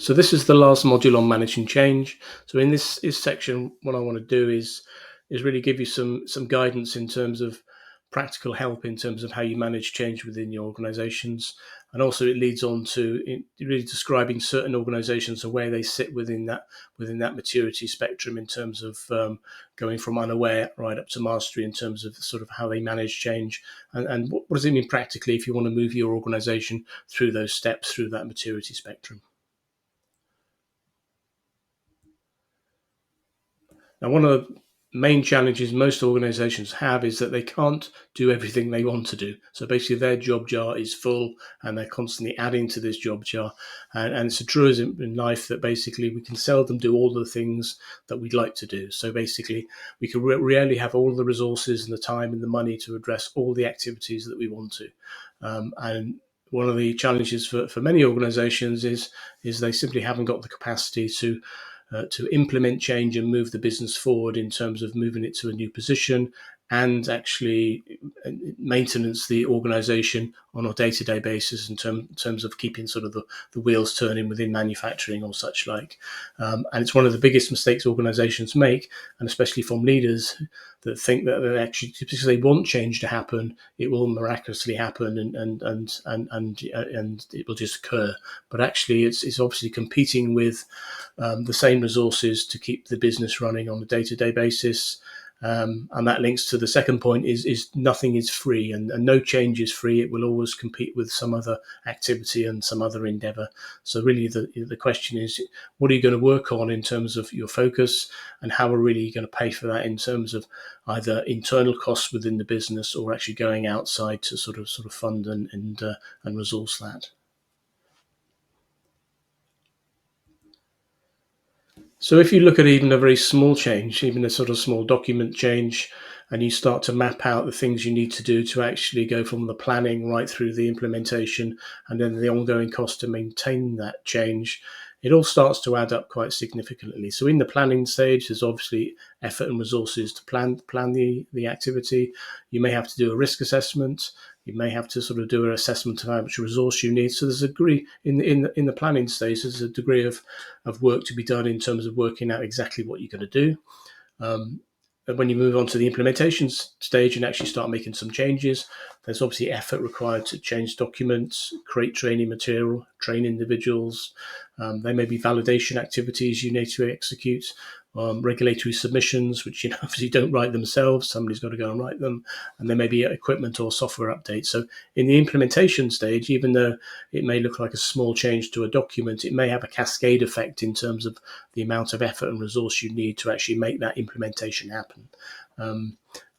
So this is the last module on managing change. So in this section, what I want to do is really give you some guidance in terms of practical help in terms of how you manage change within your organizations. And also it leads on to really describing certain organizations and where they sit within that maturity spectrum in terms of going from unaware right up to mastery in terms of sort of how they manage change and what does it mean practically if you want to move your organization through those steps through that maturity spectrum. Now, one of the main challenges most organizations have is that they can't do everything they want to do. So basically, their job jar is full and they're constantly adding to this job jar. And it's a truism in life that basically we can seldom do all the things that we'd like to do. So basically, we can rarely have all the resources and the time and the money to address all the activities that we want to. And one of the challenges for many organizations is they simply haven't got the capacity to implement change and move the business forward in terms of moving it to a new position and actually maintenance the organization on a day-to-day basis in terms of keeping sort of the wheels turning within manufacturing or such like. And it's one of the biggest mistakes organizations make, and especially from leaders that think that they actually, because they want change to happen, it will miraculously happen and it will just occur. But actually, it's obviously competing with the same resources to keep the business running on a day-to-day basis. And that links to the second point is nothing is free and no change is free. It will always compete with some other activity and some other endeavor. So really the question is, what are you going to work on in terms of your focus and how are really going to pay for that in terms of either internal costs within the business or actually going outside to sort of fund and resource that. So if you look at even a very small change, even a sort of small document change, and you start to map out the things you need to do to actually go from the planning right through the implementation and then the ongoing cost to maintain that change, it all starts to add up quite significantly. So in the planning stage, there's obviously effort and resources to plan the activity. You may have to do a risk assessment. You may have to sort of do an assessment of how much resource you need. So there's a degree in the planning stage. There's a degree of work to be done in terms of working out exactly what you're going to do. And when you move on to the implementation stage and actually start making some changes, there's obviously effort required to change documents, create training material, train individuals. There may be validation activities you need to execute, regulatory submissions, which obviously don't write themselves. Somebody's got to go and write them. And there may be equipment or software updates. So in the implementation stage, even though it may look like a small change to a document, it may have a cascade effect in terms of the amount of effort and resource you need to actually make that implementation happen.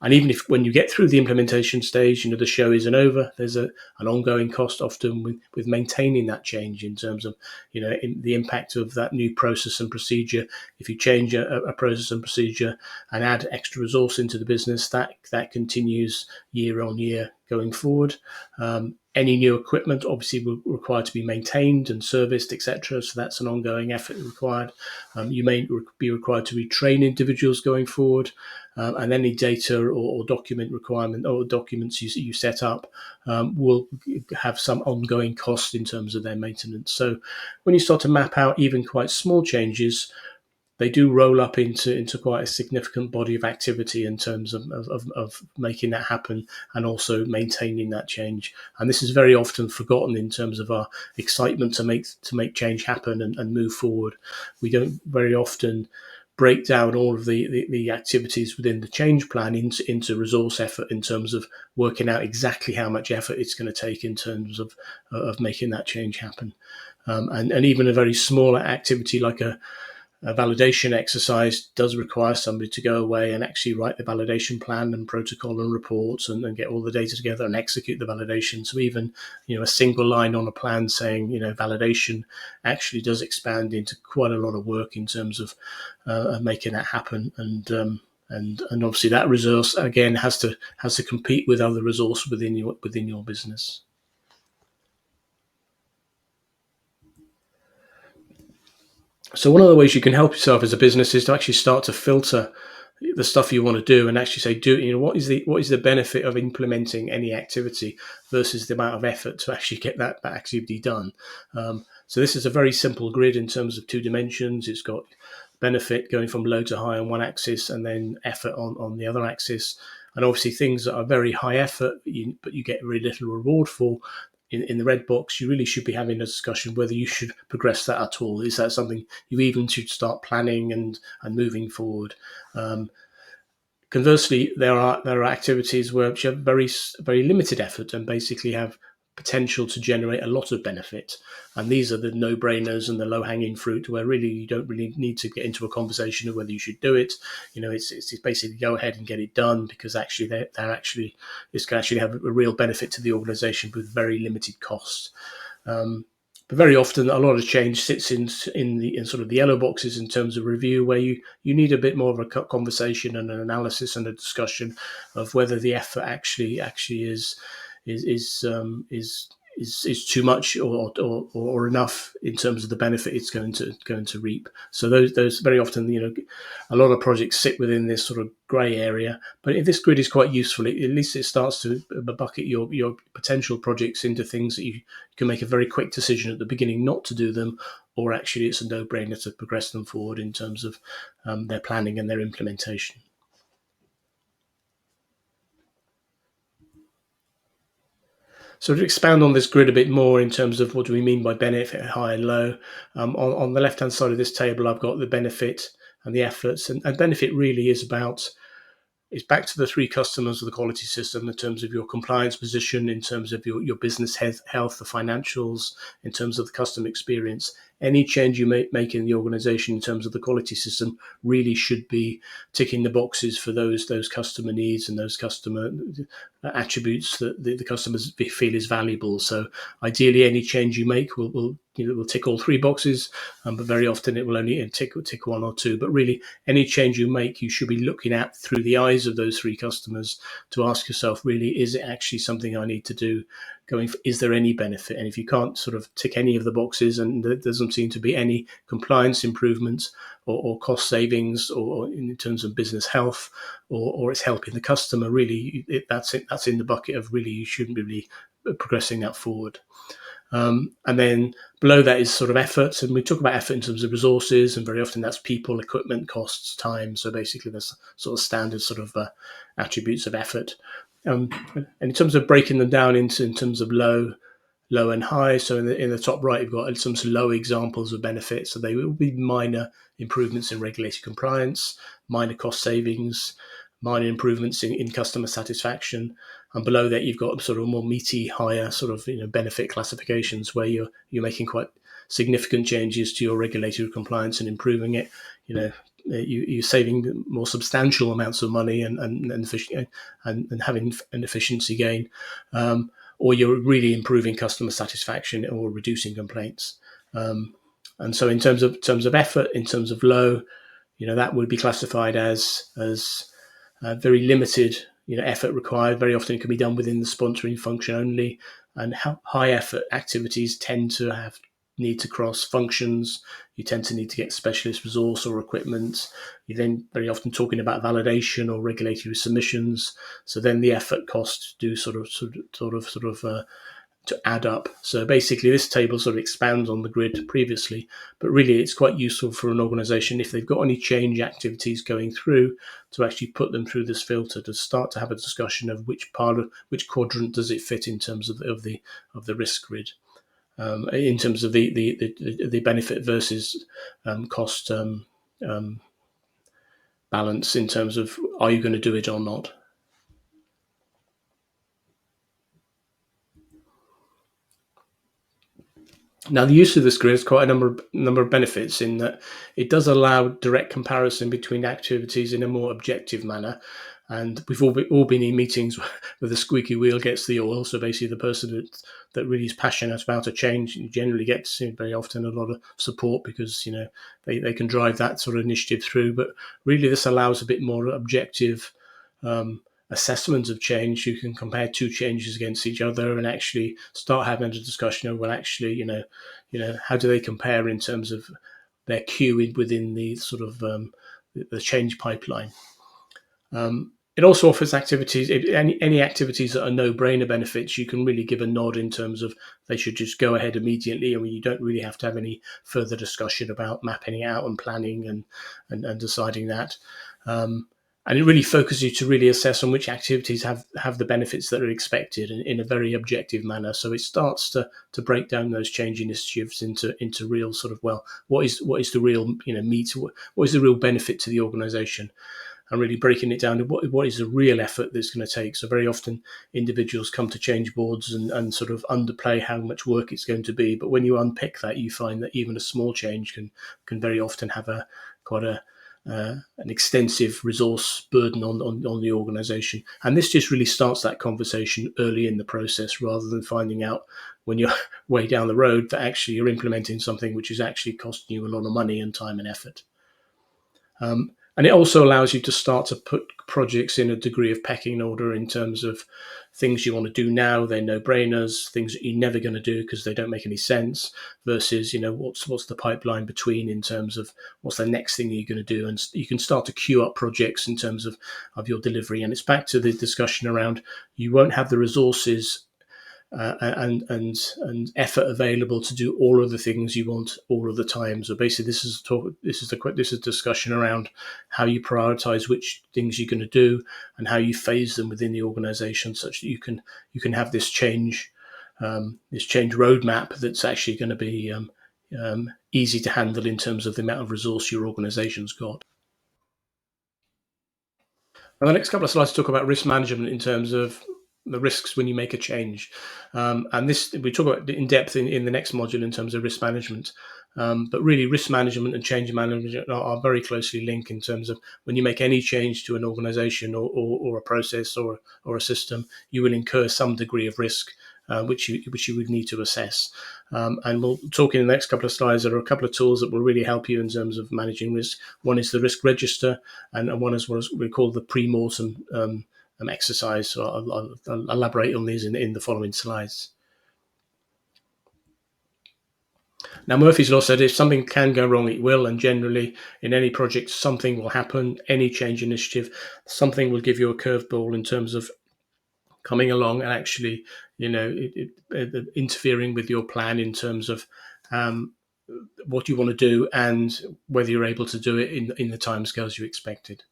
And even if when you get through the implementation stage, the show isn't over, there's an ongoing cost often with maintaining that change in terms of, the impact of that new process and procedure. If you change a process and procedure and add extra resource into the business, that continues year on year going forward. Any new equipment obviously will require to be maintained and serviced, etc. So that's an ongoing effort required. You may be required to retrain individuals going forward, and any data or document requirement or documents you set up will have some ongoing cost in terms of their maintenance. So when you start to map out even quite small changes, they do roll up into quite a significant body of activity in terms of making that happen and also maintaining that change. And this is very often forgotten in terms of our excitement to make change happen and move forward. We don't very often break down all of the activities within the change plan into resource effort in terms of working out exactly how much effort it's going to take in terms of making that change happen. And even a very small activity like a validation exercise does require somebody to go away and actually write the validation plan and protocol and reports and get all the data together and execute the validation. So even, a single line on a plan saying, validation actually does expand into quite a lot of work in terms of making that happen. And obviously that resource again has to compete with other resources within your business. So one of the ways you can help yourself as a business is to actually start to filter the stuff you want to do and actually say, what is the benefit of implementing any activity versus the amount of effort to actually get that activity done. So this is a very simple grid in terms of 2 dimensions. It's got benefit going from low to high on one axis and then effort on the other axis. And obviously things that are very high effort, but you get very little reward for, in the red box, you really should be having a discussion whether you should progress that at all. Is that something you even should start planning and moving forward? Conversely, there are activities which have very limited effort and basically have potential to generate a lot of benefit. And these are the no-brainers and the low-hanging fruit, where really you don't really need to get into a conversation of whether you should do it. It's basically go ahead and get it done, because actually this can actually have a real benefit to the organisation with very limited cost. But very often, a lot of change sits in sort of the yellow boxes in terms of review, where you need a bit more of a conversation and an analysis and a discussion of whether the effort actually is too much or enough in terms of the benefit it's going to reap. So those very often, a lot of projects sit within this sort of grey area. But if this grid is quite useful, at least it starts to bucket your potential projects into things that you can make a very quick decision at the beginning not to do them, or actually it's a no-brainer to progress them forward in terms of their planning and their implementation. So to expand on this grid a bit more in terms of what do we mean by benefit, high and low, on the left-hand side of this table, I've got the benefit and the efforts. And benefit really is back to the 3 customers of the quality system in terms of your compliance position, in terms of your business health, the financials, in terms of the customer experience. Any change you make in the organization in terms of the quality system really should be ticking the boxes for those customer needs and those customer attributes that the customers feel is valuable. So ideally, any change you make will tick all 3 boxes, but very often it will only tick 1 or 2. But really, any change you make, you should be looking at through the eyes of those 3 customers to ask yourself, really, is it actually something I need to do? Is there any benefit? And if you can't sort of tick any of the boxes and there doesn't seem to be any compliance improvements or cost savings or in terms of business health or it's helping the customer, really, that's in the bucket of really you shouldn't be really progressing that forward. And then below that is sort of efforts, and we talk about effort in terms of resources, and very often that's people, equipment, costs, time. So basically, there's sort of standard sort of attributes of effort. And in terms of breaking them down in terms of low and high, so in the top right, you've got some low examples of benefits. So they will be minor improvements in regulatory compliance, minor cost savings, minor improvements in customer satisfaction. And below that, you've got sort of more meaty, higher sort of benefit classifications where you're making quite significant changes to your regulatory compliance and improving it. You're saving more substantial amounts of money and having an efficiency gain, or you're really improving customer satisfaction or reducing complaints. And so in terms of effort, in terms of low, that would be classified as very limited effort required. Very often it can be done within the sponsoring function only, and high effort activities tend to need to cross functions. You tend to need to get specialist resource or equipment. You're then very often talking about validation or regulatory submissions. So then the effort costs do sort of to add up. So basically, this table sort of expands on the grid previously, but really it's quite useful for an organization if they've got any change activities going through to actually put them through this filter to start to have a discussion of which quadrant does it fit in terms of the risk grid. In terms of the benefit versus cost balance, in terms of are you going to do it or not. Now, the use of this grid has quite a number of benefits in that it does allow direct comparison between activities in a more objective manner. And we've all been in meetings where the squeaky wheel gets the oil. So basically, the person that really is passionate about a change generally gets very often a lot of support because they can drive that sort of initiative through. But really, this allows a bit more objective assessment of change. You can compare 2 changes against each other and actually start having a discussion of, well, actually, how do they compare in terms of their queue within the sort of the change pipeline. It also offers activities, any activities that are no-brainer benefits. You can really give a nod in terms of they should just go ahead immediately, and you don't really have to have any further discussion about mapping it out and planning and deciding that. Um, and it really focuses you to really assess on which activities have the benefits that are expected in a very objective manner. So it starts to break down those change initiatives into real sort of, well, what is the real, meat, what is the real benefit to the organisation, and really breaking it down to what is the real effort that's going to take. So very often individuals come to change boards and sort of underplay how much work it's going to be. But when you unpick that, you find that even a small change can very often have a quite a an extensive resource burden on the organisation. And this just really starts that conversation early in the process, rather than finding out when you're way down the road that actually you're implementing something which is actually costing you a lot of money and time and effort. And it also allows you to start to put projects in a degree of pecking order in terms of things you want to do now. They're no-brainers, things that you're never going to do because they don't make any sense, versus what's the pipeline between, in terms of what's the next thing you're going to do. And you can start to queue up projects in terms of your delivery. And it's back to the discussion around, you won't have the resources and effort available to do all of the things you want all of the time. So basically, this is discussion around how you prioritize which things you're going to do and how you phase them within the organization, such that you can have this change roadmap that's actually going to be easy to handle in terms of the amount of resource your organization's got. And the next couple of slides talk about risk management in terms of the risks when you make a change. And this we talk about in depth in the next module in terms of risk management. But really, risk management and change management are very closely linked in terms of when you make any change to an organization or a process or a system, you will incur some degree of risk, which you would need to assess. And we'll talk in the next couple of slides. There are a couple of tools that will really help you in terms of managing risk. One is the risk register, and one is what we call the pre-mortem exercise. So I'll elaborate on these in the following slides. Now, Murphy's Law said if something can go wrong, it will. And generally, in any project, something will happen. Any change initiative, something will give you a curveball in terms of coming along and actually, interfering with your plan in terms of what you want to do and whether you're able to do it in the timescales you expected.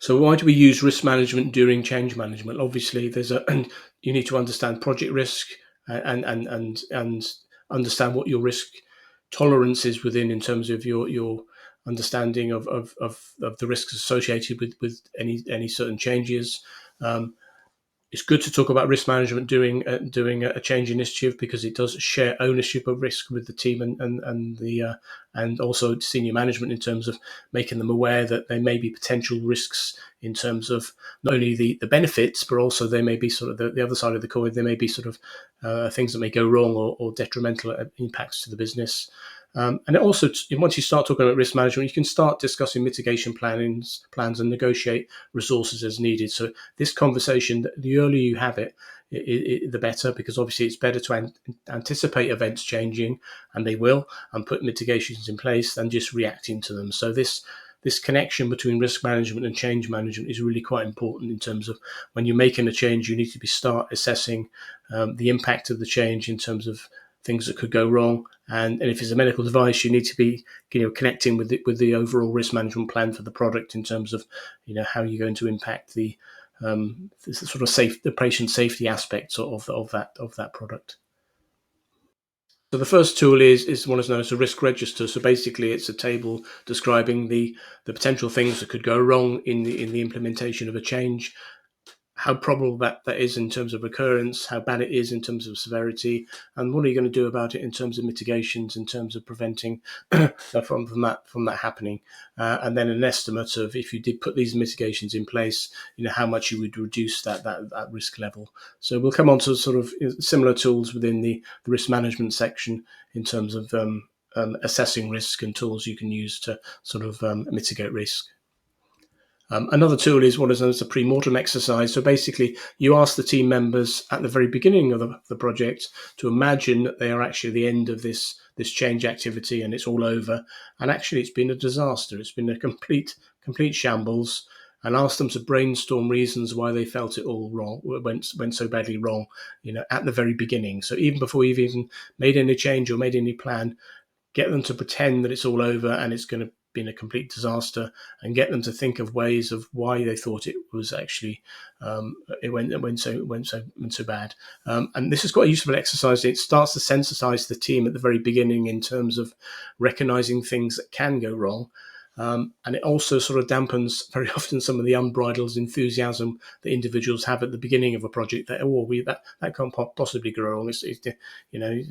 So why do we use risk management during change management? Obviously, you need to understand project risk and understand what your risk tolerance is within, in terms of your understanding of the risks associated with any certain changes. It's good to talk about risk management doing a change initiative, because it does share ownership of risk with the team and also senior management, in terms of making them aware that there may be potential risks in terms of not only the benefits, but also there may be sort of the other side of the coin. There may be sort of things that may go wrong or detrimental impacts to the business. And it also, once you start talking about risk management, you can start discussing mitigation plans and negotiate resources as needed. So this conversation, the earlier you have it, the better, because obviously it's better to anticipate events changing, and they will, and put mitigations in place than just reacting to them. So this connection between risk management and change management is really quite important, in terms of when you're making a change, you need to start assessing the impact of the change in terms of things that could go wrong, and if it's a medical device, you need to be connecting with the overall risk management plan for the product, in terms of how you're going to impact the sort of the patient safety aspects of that product. So the first tool is what is known as a risk register. So basically, it's a table describing the potential things that could go wrong in the implementation of a change, how probable that is in terms of recurrence, how bad it is in terms of severity, and what are you going to do about it in terms of mitigations, in terms of preventing from that happening, and then an estimate of, if you did put these mitigations in place, how much you would reduce that risk level. So we'll come on to sort of similar tools within the risk management section, in terms of assessing risk and tools you can use to sort of mitigate risk. Another tool is what is known as a pre-mortem exercise. So basically, you ask the team members at the very beginning of the project to imagine that they are actually at the end of this change activity and it's all over. And actually, it's been a disaster. It's been a complete shambles. And ask them to brainstorm reasons why they felt it all wrong, went so badly wrong, at the very beginning. So even before you've even made any change or made any plan, get them to pretend that it's all over and it's going to be a complete disaster, and get them to think of ways of why they thought it was actually it went so bad. And this is quite a useful exercise. It starts to sensitize the team at the very beginning in terms of recognizing things that can go wrong. And it also sort of dampens very often some of the unbridled enthusiasm that individuals have at the beginning of a project. That can't possibly go wrong.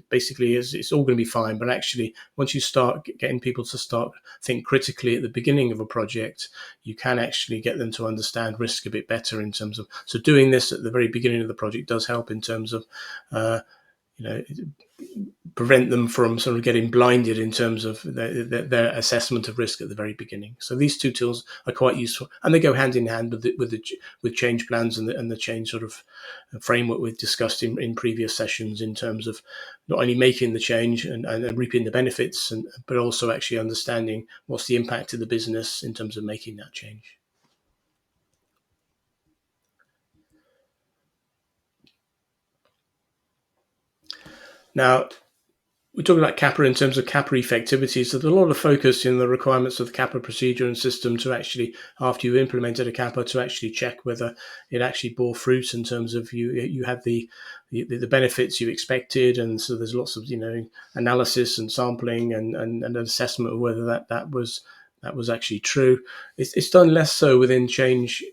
Basically it's all going to be fine. But actually, once you start getting people to start think critically at the beginning of a project, you can actually get them to understand risk a bit better in terms of. So doing this at the very beginning of the project does help in terms of. Prevent them from sort of getting blinded in terms of their assessment of risk at the very beginning. So these two tools are quite useful, and they go hand in hand with change plans and the change sort of framework we've discussed in previous sessions in terms of not only making the change and reaping the benefits, but also actually understanding what's the impact of the business in terms of making that change. Now, we talk about CAPA in terms of CAPA effectivity. So there's a lot of focus in the requirements of the CAPA procedure and system to actually, after you've implemented a CAPA, to actually check whether it actually bore fruit in terms of you had the benefits you expected. And so there's lots of analysis and sampling and an assessment of whether that was actually true. It's done less so within change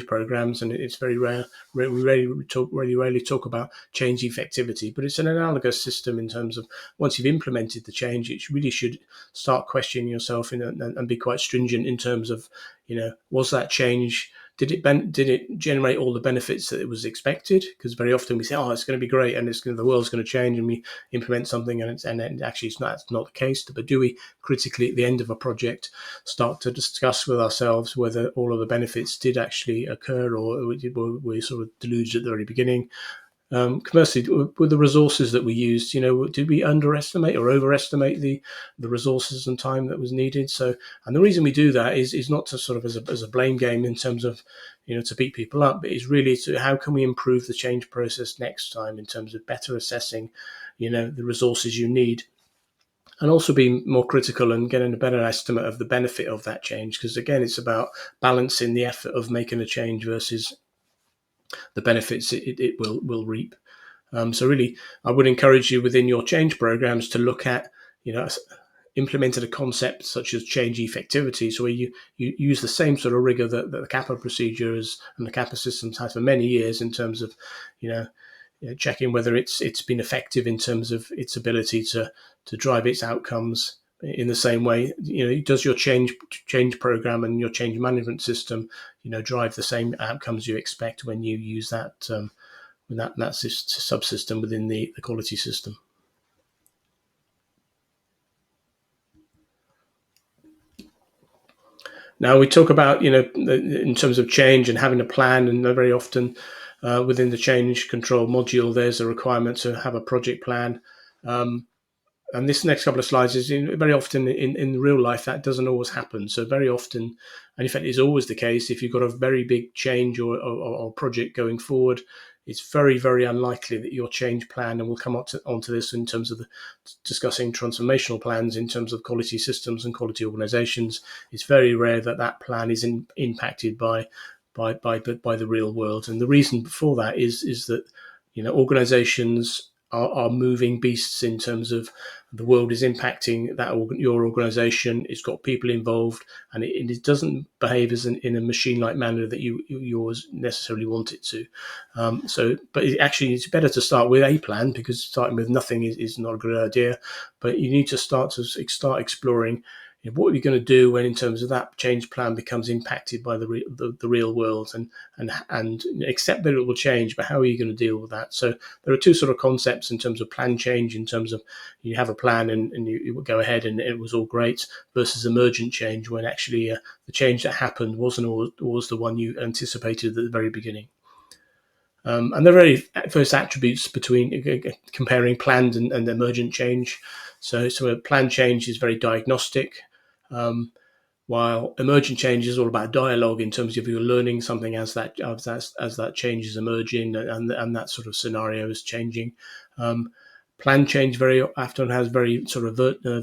programs, and it's very rare. We rarely talk about change effectivity, but it's an analogous system in terms of once you've implemented the change, it really should start questioning yourself and be quite stringent in terms of, was that change, did it generate all the benefits that it was expected? Because very often we say, oh, it's going to be great and the world's going to change, and we implement something and actually it's not the case. But do we critically at the end of a project start to discuss with ourselves whether all of the benefits did actually occur, or we sort of deluded at the very beginning? Conversely, with the resources that we used, did we underestimate or overestimate the resources and time that was needed? So, and the reason we do that is not to sort of as a blame game in terms of, to beat people up, but is really to how can we improve the change process next time in terms of better assessing, the resources you need, and also being more critical and getting a better estimate of the benefit of that change. Because again, it's about balancing the effort of making a change versus the benefits it will reap. So really, I would encourage you within your change programs to look at, implemented a concept such as change effectivity, so where you use the same sort of rigor that the CAPA procedures and the CAPA systems had for many years in terms of, checking whether it's been effective in terms of its ability to drive its outcomes. In the same way, does your change program and your change management system, drive the same outcomes you expect when you use that subsystem within the quality system. Now we talk about, in terms of change and having a plan, and very often within the change control module, there's a requirement to have a project plan. And this next couple of slides is very often in real life that doesn't always happen. So very often, and in fact it's always the case, if you've got a very big change or project going forward, it's very, very unlikely that your change plan, and we'll come onto this in terms of discussing transformational plans in terms of quality systems and quality organizations, it's very rare that plan is impacted by the real world. And the reason for that is that, organizations are moving beasts in terms of the world is impacting your organization. It's got people involved, and it doesn't behave in a machine-like manner that you yours necessarily want it to. But actually, it's better to start with a plan, because starting with nothing is not a good idea. But you need to start exploring, what are you going to do when, in terms of that change plan, becomes impacted by the real world, and accept that it will change, but how are you going to deal with that? So there are two sort of concepts in terms of plan change, in terms of you have a plan and you go ahead and it was all great, versus emergent change, when actually the change that happened wasn't always the one you anticipated at the very beginning. And the very first attributes between comparing planned and emergent change. So a planned change is very diagnostic, while emergent change is all about dialogue, in terms of you're learning something as that change is emerging, and that sort of scenario is changing. Planned change very often has very sort of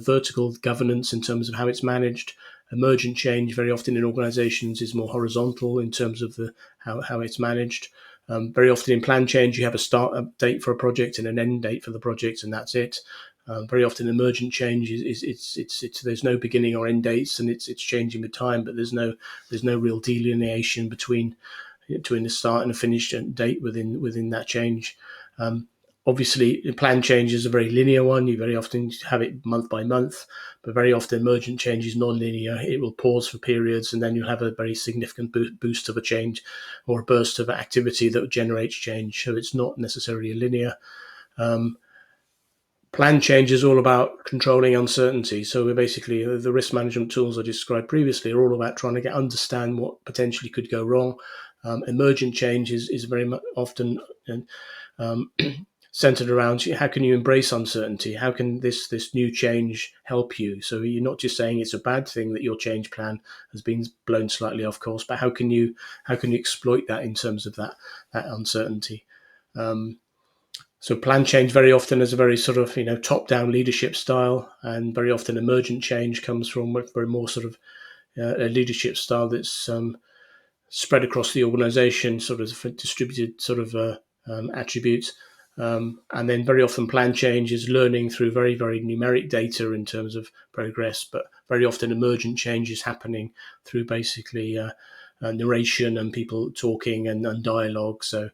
vertical governance in terms of how it's managed. Emergent change very often in organizations is more horizontal in terms of how it's managed. Very often in plan change, you have a start date for a project and an end date for the project, and that's it. Very often, emergent change is there's no beginning or end dates, and it's changing with time, but there's no real delineation between the start and a finish date within that change. Obviously, the plan change is a very linear one. You very often have it month by month, but very often emergent change is non-linear. It will pause for periods, and then you'll have a very significant boost of a change or a burst of activity that generates change. So it's not necessarily linear. Plan change is all about controlling uncertainty. So we're basically, the risk management tools I described previously are all about trying to understand what potentially could go wrong. Emergent change is very much often centered around how can you embrace uncertainty? How can this new change help you? So you're not just saying it's a bad thing that your change plan has been blown slightly off course, but how can you exploit that in terms of that uncertainty? So plan change very often is a very sort of top-down leadership style, and very often emergent change comes from very more sort of a leadership style that's spread across the organization, sort of distributed sort of attributes. And then very often plan change is learning through very, very numeric data in terms of progress, but very often emergent change is happening through basically narration and people talking and dialogue. So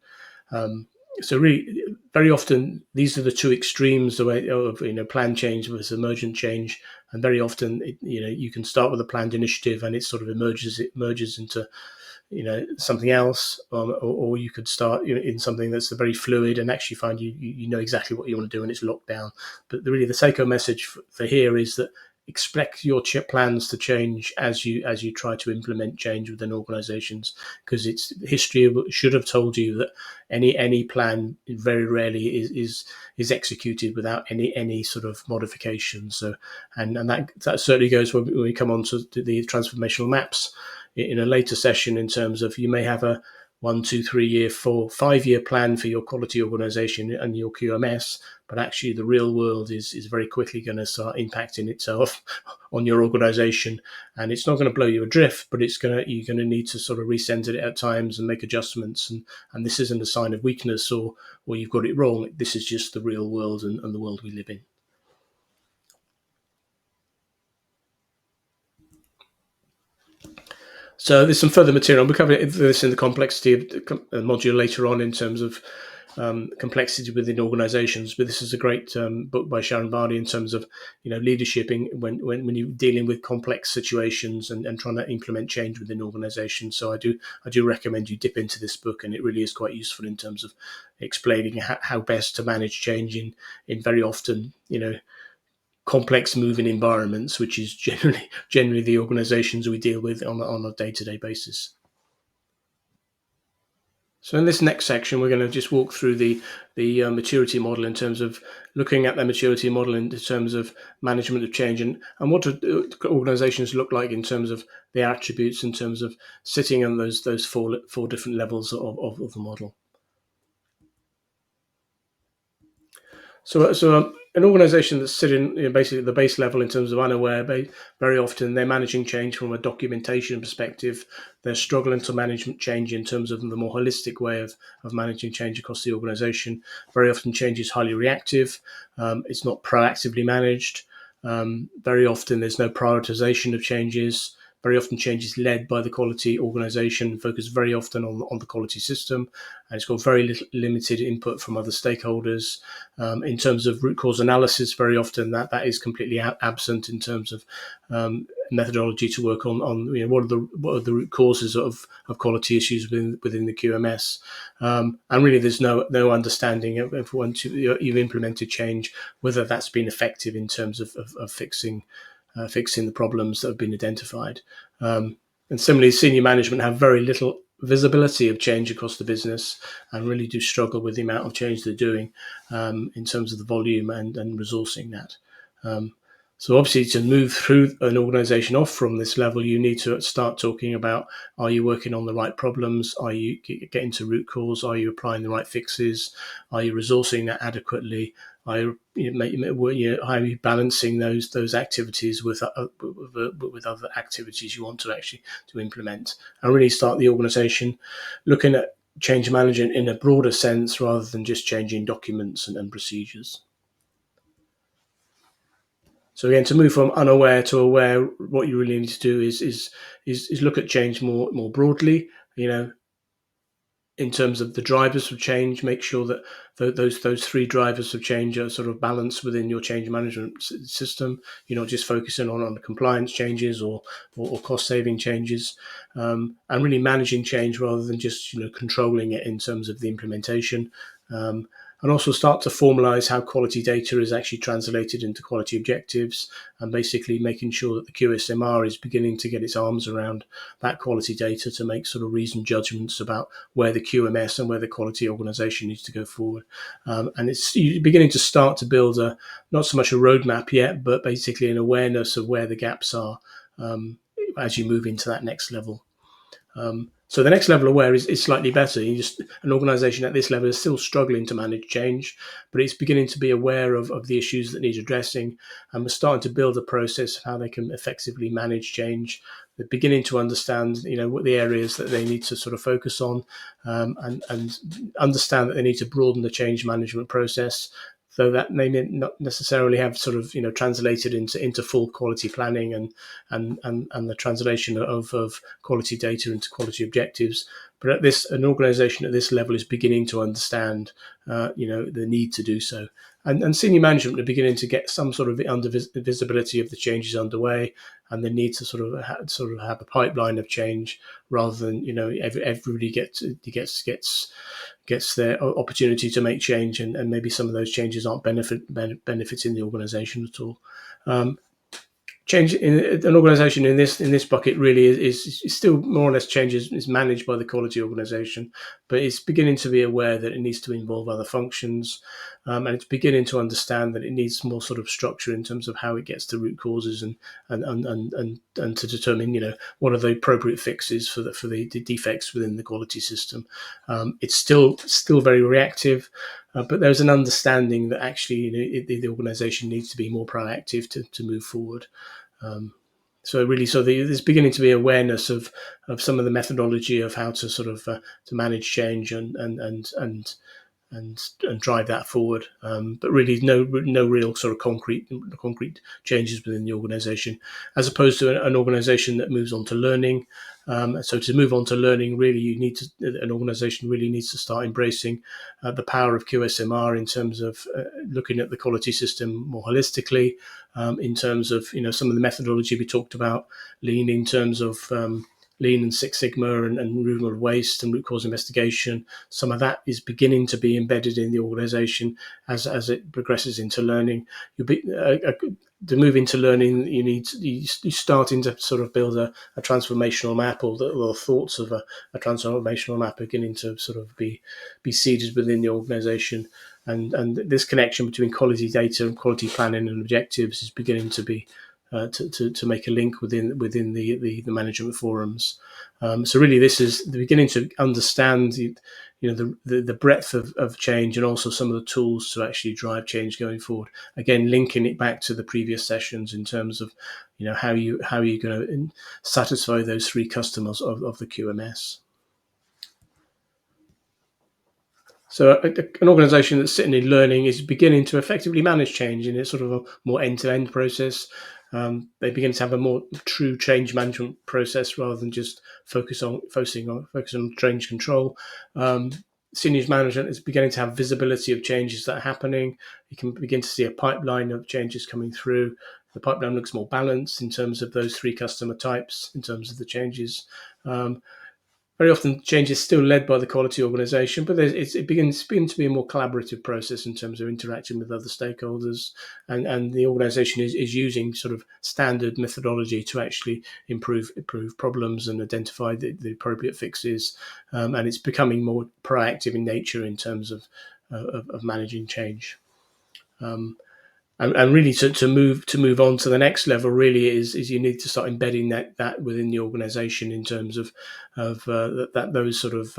really, very often these are the two extremes of plan change versus emergent change, and very often you can start with a planned initiative and it sort of merges into something else, or you could start in something that's very fluid and actually find you know exactly what you want to do and it's locked down. But really the take home message for here is that expect your plans to change as you try to implement change within organizations, because it's history should have told you that any plan very rarely is executed without any sort of modification. So and that certainly goes when we come on to the transformational maps in a later session, in terms of you may have a 1, 2, 3 year, 4, 5-year plan for your quality organization and your QMS, but actually the real world is very quickly going to start impacting itself on your organization, and it's not going to blow you adrift, but you're going to need to sort of recenter it at times and make adjustments, and this isn't a sign of weakness or you've got it wrong. This is just the real world and the world we live in. So there's some further material. We'll cover this in the complexity of the module later on in terms of complexity within organizations. But this is a great book by Sharon Varney in terms of leadership when you're dealing with complex situations and trying to implement change within organizations. So I do recommend you dip into this book, and it really is quite useful in terms of explaining how best to manage change in very often complex moving environments, which is generally the organizations we deal with on a day-to-day basis. So in this next section, we're going to just walk through the maturity model in terms of looking at the maturity model in terms of management of change, and what do organizations look like in terms of their attributes, in terms of sitting on those four different levels of the model. So an organization that's sitting basically at the base level in terms of unaware, very often they're managing change from a documentation perspective. They're struggling to manage change in terms of the more holistic way of managing change across the organization. Very often change is highly reactive. It's not proactively managed. Very often there's no prioritization of changes. Very often change is led by the quality organization, focused very often on the quality system, and it's got very limited input from other stakeholders. In terms of root cause analysis, very often that is completely absent in terms of methodology to work on what are the root causes of quality issues within the QMS, and really there's no understanding of once you've implemented change whether that's been effective in terms of fixing the problems that have been identified. And similarly, senior management have very little visibility of change across the business and really do struggle with the amount of change they're doing in terms of the volume and resourcing that. So obviously, to move through an organization off from this level, you need to start talking about, are you working on the right problems? Are you getting to root cause? Are you applying the right fixes? Are you resourcing that adequately? Are you balancing those activities with other activities you want to actually to implement? And really start the organization looking at change management in a broader sense rather than just changing documents and procedures. So again, to move from unaware to aware, what you really need to do is look at change more broadly. In terms of the drivers of change, make sure that those three drivers of change are sort of balanced within your change management system. You're not just focusing on compliance changes or cost saving changes, and really managing change rather than just controlling it in terms of the implementation. And also start to formalize how quality data is actually translated into quality objectives, and basically making sure that the QSMR is beginning to get its arms around that quality data to make sort of reasoned judgments about where the QMS and where the quality organization needs to go forward. And it's beginning to start to build not so much a roadmap yet, but basically an awareness of where the gaps are as you move into that next level. So the next level aware is slightly better. An organization at this level is still struggling to manage change, but it's beginning to be aware of the issues that need addressing, and we're starting to build a process of how they can effectively manage change. They're beginning to understand, what the areas that they need to sort of focus on, and understand that they need to broaden the change management process. Though that may not necessarily have sort of translated into full quality planning and the translation of quality data into quality objectives. But an organisation at this level is beginning to understand the need to do so. And senior management are beginning to get some sort of visibility of the changes underway and the need to sort of have a pipeline of change rather than everybody gets their opportunity to make change, and maybe some of those changes aren't benefiting the organisation at all. Change in an organisation in this bucket really is still more or less changes is managed by the quality organisation, but it's beginning to be aware that it needs to involve other functions, and it's beginning to understand that it needs more sort of structure in terms of how it gets to root causes and to determine what are the appropriate fixes for the defects within the quality system. It's still very reactive. But there's an understanding that actually the organisation needs to be more proactive to move forward. There's beginning to be awareness of some of the methodology of how to sort of to manage change and drive that forward. But really, no real sort of concrete changes within the organisation, as opposed to an organisation that moves on to learning. So to move on to learning, really, an organisation really needs to start embracing the power of QSMR in terms of looking at the quality system more holistically, in terms of some of the methodology we talked about, lean in terms of Lean and Six Sigma and removal of waste and root cause investigation. Some of that is beginning to be embedded in the organisation as it progresses into learning. To move into learning, you're starting to sort of build a transformational map, or the thoughts of a transformational map beginning to sort of be seeded within the organisation. And this connection between quality data and quality planning and objectives is beginning to be to make a link within the management forums. So really, this is the beginning to understand the breadth of change, and also some of the tools to actually drive change going forward. Again, linking it back to the previous sessions in terms of how you're going to satisfy those three customers of the QMS. So an organisation that's sitting in learning is beginning to effectively manage change in a sort of a more end-to-end process. They begin to have a more true change management process rather than just focusing on change control. Senior management is beginning to have visibility of changes that are happening. You can begin to see a pipeline of changes coming through. The pipeline looks more balanced in terms of those three customer types, in terms of the changes. Very often, change is still led by the quality organisation, but it begins to be a more collaborative process in terms of interacting with other stakeholders, and the organisation is using sort of standard methodology to actually improve problems and identify the appropriate fixes, and it's becoming more proactive in nature in terms of managing change. And really to move on to the next level really is you need to start embedding that within the organization in terms of those sort of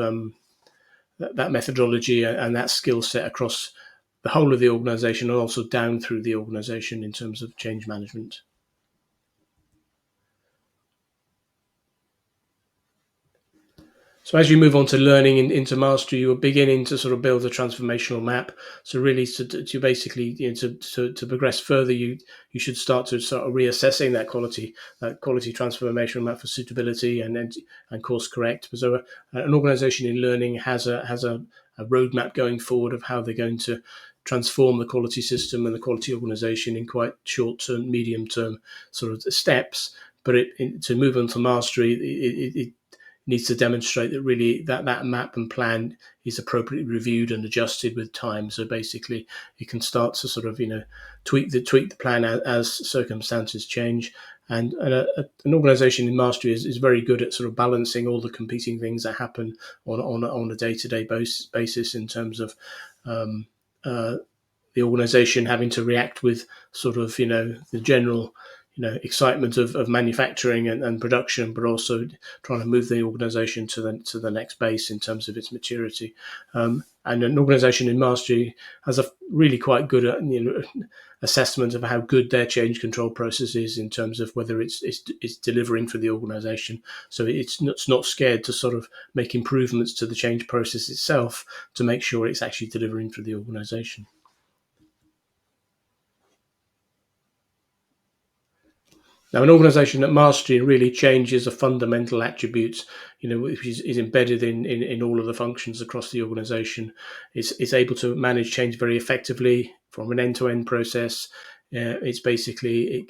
that methodology and that skill set across the whole of the organization, and also down through the organization in terms of change management. So as you move on to learning into mastery, you are beginning to sort of build a transformational map. So really, to basically to progress further, you should start to sort of reassessing that quality transformational map for suitability and course correct. So an organisation in learning has a roadmap going forward of how they're going to transform the quality system and the quality organisation in quite short term, medium term sort of steps. But to move on to mastery, it needs to demonstrate that really that map and plan is appropriately reviewed and adjusted with time. So basically, you can start to sort of tweak the plan as circumstances change. And an organisation in mastery is very good at sort of balancing all the competing things that happen on a day-to-day basis in terms of the organisation having to react with sort of the general excitement of manufacturing and production, but also trying to move the organisation to the next base in terms of its maturity. And an organisation in mastery has a really quite good assessment of how good their change control process is in terms of whether it's delivering for the organisation. So it's not scared to sort of make improvements to the change process itself to make sure it's actually delivering for the organisation. Now, an organisation at mastery really changes a fundamental attribute, which is embedded in all of the functions across the organisation. It's able to manage change very effectively from an end-to-end process. It's basically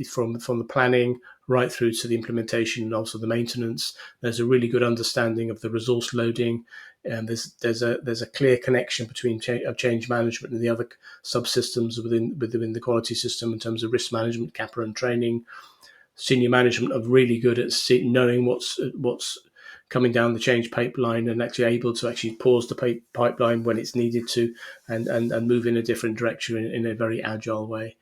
from the planning right through to the implementation and also the maintenance. There's a really good understanding of the resource loading, and there's a clear connection between change management and the other subsystems within the quality system in terms of risk management, CAPA, and training. Senior management are really good at knowing what's coming down the change pipeline and actually able to actually pause the pipeline when it's needed to and move in a different direction in a very agile way.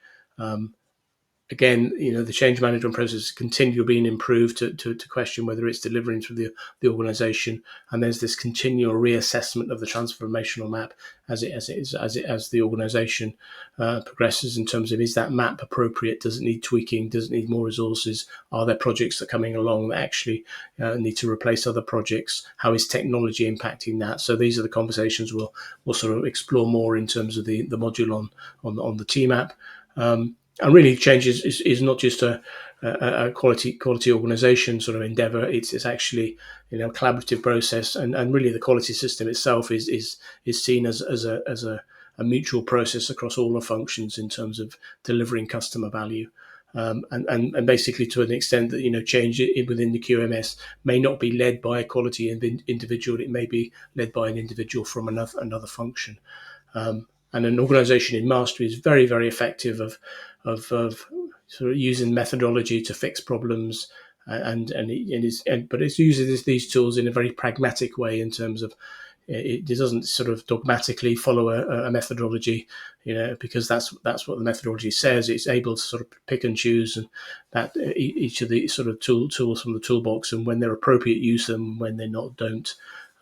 Again, the change management process continually being improved to question whether it's delivering to the organisation, and there's this continual reassessment of the transformational map as the organisation progresses in terms of, is that map appropriate? Does it need tweaking? Does it need more resources? Are there projects that are coming along that actually need to replace other projects? How is technology impacting that? So these are the conversations we'll sort of explore more in terms of the module on the TMAP. And really, change is not just a quality organisation sort of endeavour. It's actually a collaborative process, and really the quality system itself is seen as a mutual process across all the functions in terms of delivering customer value. And basically, to an extent that change within the QMS may not be led by a quality individual. It may be led by an individual from another function. And an organisation in mastery is very, very effective of sort of using methodology to fix problems, but it uses these tools in a very pragmatic way in terms of it doesn't sort of dogmatically follow a methodology, because that's what the methodology says. It's able to sort of pick and choose, and that each of the sort of tools from the toolbox, and when they're appropriate, use them. When they're not, don't.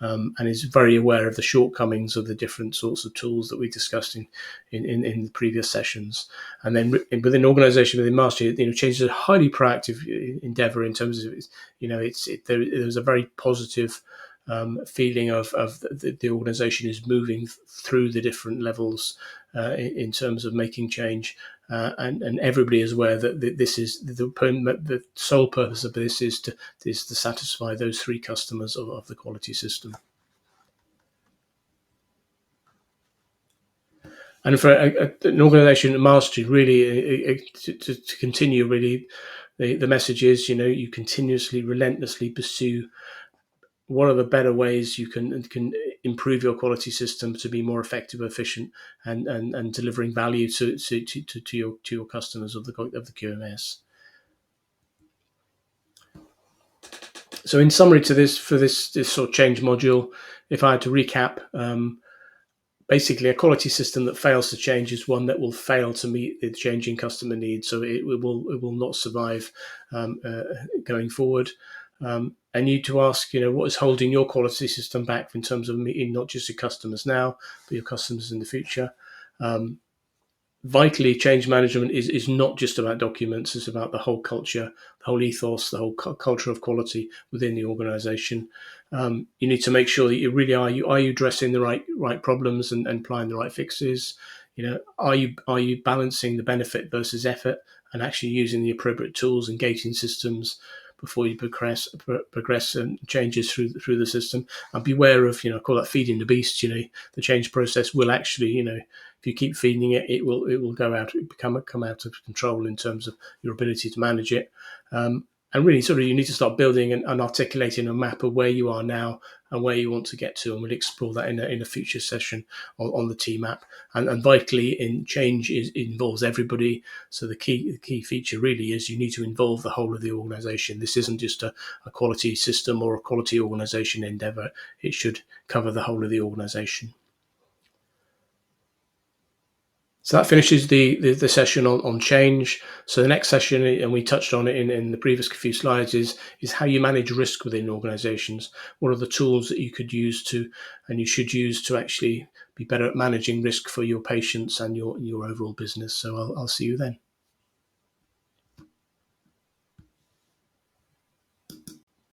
And is very aware of the shortcomings of the different sorts of tools that we discussed in the previous sessions. And then within organisation, within mastery, change is a highly proactive endeavour in terms of there's a very positive feeling of the organisation is moving through the different levels in terms of making change. And everybody is aware that this is the sole purpose of this is to satisfy those three customers of the quality system. And for an organisation at mastery, really to continue, really, the message is, you continuously, relentlessly pursue what are the better ways you can improve your quality system to be more effective, efficient, and delivering value to your customers of the QMS. So, in summary, to this sort of change module, if I had to recap, basically, a quality system that fails to change is one that will fail to meet the changing customer needs. So it will not survive going forward. I need to ask, what is holding your quality system back in terms of meeting not just your customers now, but your customers in the future. Vitally, change management is not just about documents. It's about the whole culture, the whole ethos, the whole culture of quality within the organization. You need to make sure that you really are you addressing the right problems and applying the right fixes. Are you balancing the benefit versus effort and actually using the appropriate tools and gating systems before you progress and changes through the system? And beware of, I call that feeding the beast. The change process will actually, if you keep feeding it, it will come out of control in terms of your ability to manage it. And really, sort of, you need to start building and articulating a map of where you are now and where you want to get to. And we'll explore that in a future session on the TMAP. And vitally, in change involves everybody. So the key feature really is you need to involve the whole of the organisation. This isn't just a quality system or a quality organisation endeavour. It should cover the whole of the organisation. So that finishes the session on change. So the next session, and we touched on it in the previous few slides, is how you manage risk within organizations. What are the tools that you could use and you should use to actually be better at managing risk for your patients and your overall business? So I'll see you then.